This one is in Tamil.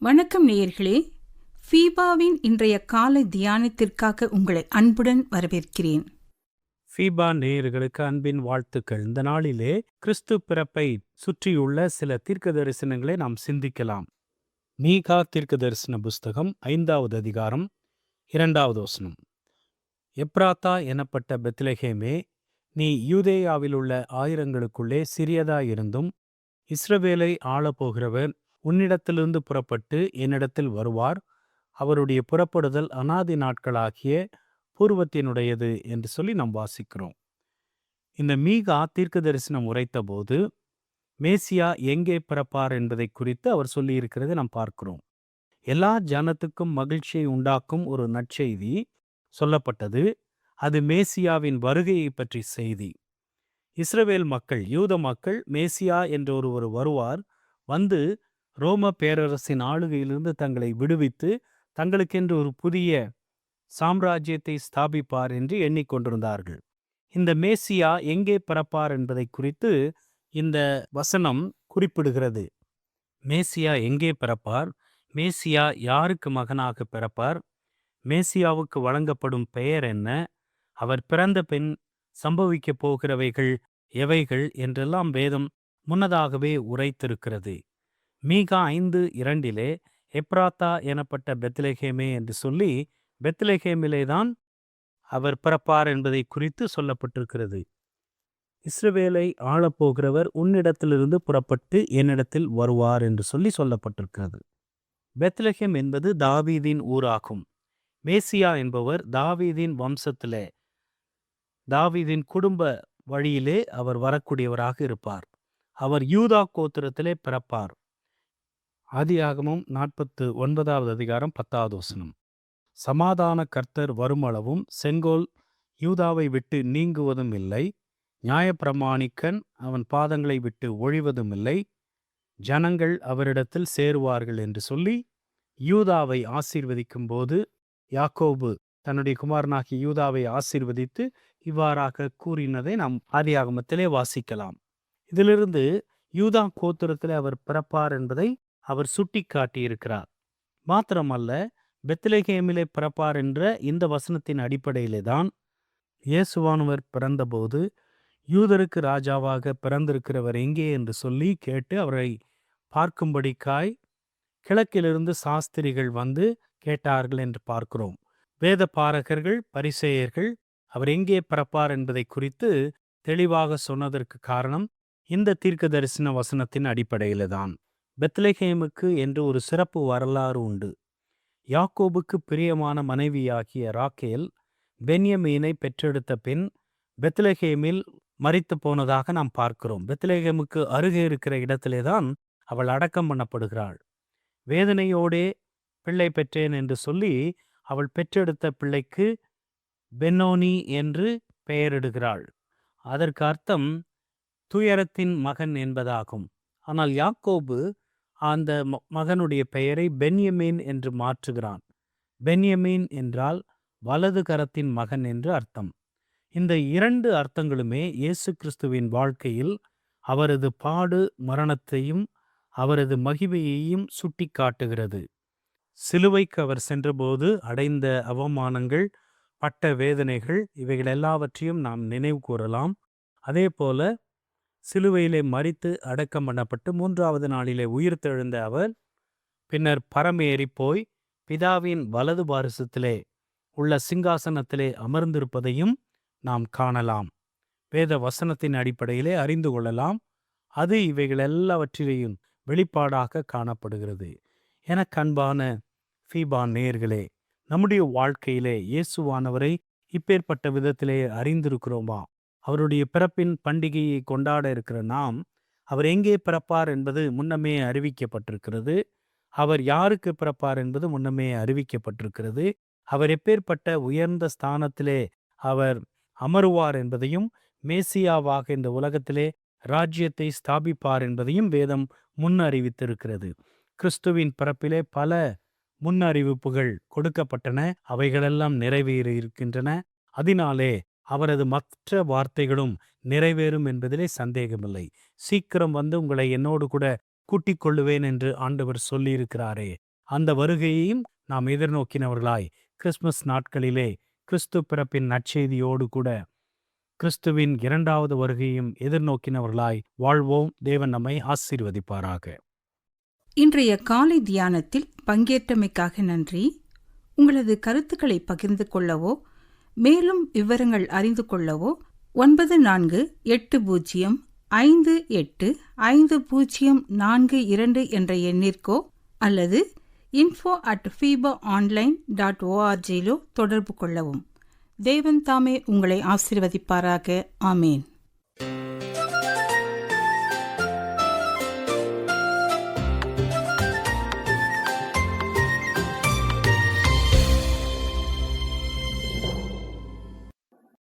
வணக்கம் நேயர்களே. ஃபீபாவின் இன்றைய காலை தியானத்திற்காக உங்களை அன்புடன் வரவேற்கிறேன். ஃபீபா நேயர்களுக்கு அன்பின் வாழ்த்துக்கள். இந்த நாளிலே கிறிஸ்து பிறப்பை சுற்றியுள்ள சில தீர்க்க தரிசனங்களை நாம் சிந்திக்கலாம். மீகா தீர்க்க தரிசன புஸ்தகம் 5வது அதிகாரம் 2வது வசனம். எப்ராத்தா எனப்பட்ட பெத்லெகேமே, நீ யூதேயாவில் உள்ள ஆயிரங்களுக்குள்ளே சிறியதாயிருந்தும் இஸ்ரவேலை ஆளப்போகிறவர் உன்னிடத்திலிருந்து புறப்பட்டு என்னிடத்தில் வருவார். அவருடைய புறப்படுதல் அநாதி நாட்களாகிய பூர்வத்தினுடையது என்று சொல்லி நாம் வாசிக்கிறோம். இந்த மீகா தீர்க்க தரிசனம் உரைத்தபோது மேசியா எங்கே பிறப்பார் என்பதை குறித்து அவர் சொல்லியிருக்கிறது நாம் பார்க்கிறோம். எல்லா ஜனத்துக்கும் மகிழ்ச்சியை உண்டாக்கும் ஒரு நற்செய்தி சொல்லப்பட்டது. அது மேசியாவின் வருகையை பற்றி செய்தி. இஸ்ரவேல் மக்கள், யூத மக்கள், மேசியா என்ற ஒருவர் வருவார், வந்து ரோம பேரரசின் ஆளுகையிலிருந்து தங்களை விடுவித்து தங்களுக்கென்று ஒரு புதிய சாம்ராஜ்யத்தை ஸ்தாபிப்பார் என்று எண்ணிக்கொண்டிருந்தார்கள். இந்த மேசியா எங்கே பிறப்பார் என்பதை குறித்து இந்த வசனம் குறிப்பிடுகிறது. மேசியா எங்கே பிறப்பார்? மேசியா யாருக்கு மகனாக பிறப்பார்? மேசியாவுக்கு வழங்கப்படும் பெயர் என்ன? அவர் பிறந்த பின் சம்பவிக்கப் போகிறவைகள் எவைகள் என்றெல்லாம் வேதம் முன்னதாகவே உரைத்திருக்கிறது. மீகா 5:2 எப்ராத்தா எனப்பட்ட பெத்லெகேமே என்று சொல்லி பெத்லெகேமிலேதான் அவர் பிறப்பார் என்பதை குறித்து சொல்லப்பட்டிருக்கிறது. இஸ்ரவேலை ஆளப்போகிறவர் உன்னிடத்திலிருந்து புறப்பட்டு என்னிடத்தில் வருவார் என்று சொல்லி சொல்லப்பட்டிருக்கிறது. பெத்லெகேம் என்பது தாவீதின் ஊராகும். மேசியா என்பவர் தாவீதின் வம்சத்திலே, தாவீதின் குடும்ப வழியிலே அவர் வரக்கூடியவராக இருப்பார். அவர் யூதா கோத்திரத்திலே பிறப்பார். ஆதியாகமம் 49வது அதிகாரம் 10வது வசனம். சமாதான கர்த்தர் வருமளவும் செங்கோல் யூதாவை விட்டு நீங்குவதும் இல்லை, நியாயப்பிரமாணிக்கன் அவன் பாதங்களை விட்டு ஒழிவதும் இல்லை, ஜனங்கள் அவரிடத்தில் சேருவார்கள் என்று சொல்லி யூதாவை ஆசீர்வதிக்கும் போது யாக்கோபு தன்னுடைய குமாரனாகிய யூதாவை ஆசீர்வதித்து இவ்வாறாக கூறினதை நாம் ஆதியாகமத்திலே வாசிக்கலாம். இதிலிருந்து யூதா கோத்திரத்திலே அவர் பிறப்பார் என்பதை அவர் சுட்டி காட்டியிருக்கிறார். மாத்திரமல்ல, பெத்லெகேமிலே பிறப்பார் என்ற இந்த வசனத்தின் அடிப்படையிலே தான் இயேசுவானவர் பிறந்தபோது யூதருக்கு ராஜாவாக பிறந்திருக்கிறவர் எங்கே என்று சொல்லி கேட்டு அவரை பார்க்கும்படிக்காய் கிழக்கிலிருந்து சாஸ்திரிகள் வந்து கேட்டார்கள் என்று பார்க்கிறோம். வேத பாரகர்கள், பரிசேயர்கள் அவர் எங்கே பிறப்பார் என்பதை குறித்து தெளிவாக சொன்னதற்கு காரணம் இந்த தீர்க்க தரிசன வசனத்தின் அடிப்படையிலே தான். பெத்லெகேமுக்கு என்று ஒரு சிறப்பு வரலாறு உண்டு. யாக்கோபுக்கு பிரியமான மனைவியாகிய ராக்கேல் பென்யமீனை பெற்றெடுத்த பின் பெத்லெகேமில் மரித்து போனதாக நாம் பார்க்கிறோம். பெத்லெகேமுக்கு அருகே இருக்கிற இடத்திலேதான் அவள் அடக்கம் பண்ணப்படுகிறாள். வேதனையோடே பிள்ளை பெற்றேன் என்று சொல்லி அவள் பெற்றெடுத்த பிள்ளைக்கு பென்னோனி என்று பெயரிடுகிறாள். அதற்கு அர்த்தம் துயரத்தின் மகன் என்பதாகும். ஆனால் யாக்கோபு அந்த மகனுடைய பெயரை பென்யமீன் என்று மாற்றுகிறான். பென்யமீன் என்றால் வலது கரத்தின் மகன் என்று அர்த்தம். இந்த இரண்டு அர்த்தங்களுமே இயேசு கிறிஸ்துவின் வாழ்க்கையில் அவரது பாடு மரணத்தையும் அவரது மகிமையையும் சுட்டி காட்டுகிறது. சிலுவைக்கு அவர் சென்றபோது அடைந்த அவமானங்கள், பட்ட வேதனைகள், இவைகள் எல்லாவற்றையும் நாம் நினைவு கூறலாம். அதே போல சிலுவையிலே மரித்து அடக்கம் பண்ணப்பட்டு 3வது நாளிலே உயிர்த்தெழுந்த அவர் பின்னர் பரமேறி போய் பிதாவின் வலது பாரிசத்திலே உள்ள சிங்காசனத்திலே அமர்ந்திருப்பதையும் நாம் காணலாம். வேத வசனத்தின் அடிப்படையிலே அறிந்து கொள்ளலாம். அது இவைகள் எல்லாவற்றிலேயும் வெளிப்பாடாக காணப்படுகிறது. எனக்கு அன்பான ஃபீபா நேயர்களே, நம்முடைய வாழ்க்கையிலே இயேசுவானவரை இப்பேற்பட்ட விதத்திலே அறிந்திருக்கிறோமா? அவருடைய பிறப்பின் பண்டிகையை கொண்டாட இருக்கிற நாம், அவர் எங்கே பிறப்பார் என்பது முன்னமே அறிவிக்கப்பட்டிருக்கிறது. அவர் யாருக்கு பிறப்பார் என்பது முன்னமே அறிவிக்கப்பட்டிருக்கிறது. அவர் எப்பேற்பட்ட உயர்ந்த ஸ்தானத்திலே அவர் அமருவார் என்பதையும், மேசியாவாக இந்த உலகத்திலே ராஜ்யத்தை ஸ்தாபிப்பார் என்பதையும் வேதம் முன்னறிவித்திருக்கிறது. கிறிஸ்துவின் பிறப்பிலே பல முன்னறிவிப்புகள் கொடுக்கப்பட்டன. அவைகளெல்லாம் நிறைவேறி இருக்கின்றன. அதனாலே அவரது மற்ற வார்த்தைகளும் நிறைவேறும் என்பதிலே சந்தேகமில்லை. சீக்கிரம் வந்து உங்களை என்னோடு கூட கூட்டிக் கொள்ளுவேன் என்று ஆண்டவர் சொல்லியிருக்கிறாரே. அந்த வருகையையும் நாம் எதிர்நோக்கினவர்களாய் கிறிஸ்துமஸ் நாட்களிலே கிறிஸ்து பிறப்பின் நற்செய்தியோடு கூட கிறிஸ்துவின் 2வது வருகையும் எதிர்நோக்கினவர்களாய் வாழ்வோம். தேவன் நம்மை ஆசீர்வதிப்பாராக. இன்றைய காலை தியானத்தில் பங்கேற்றமைக்காக நன்றி. உங்களது கருத்துக்களை பகிர்ந்து கொள்ளவோ மேலும் விவரங்கள் அறிந்து கொள்ளவோ 9458585042 என்ற எண்ணிற்கோ அல்லது info@fibaonline.org தொடர்பு கொள்ளவும். தேவன் தாமே உங்களை ஆசீர்வதிப்பாராக. ஆமேன்.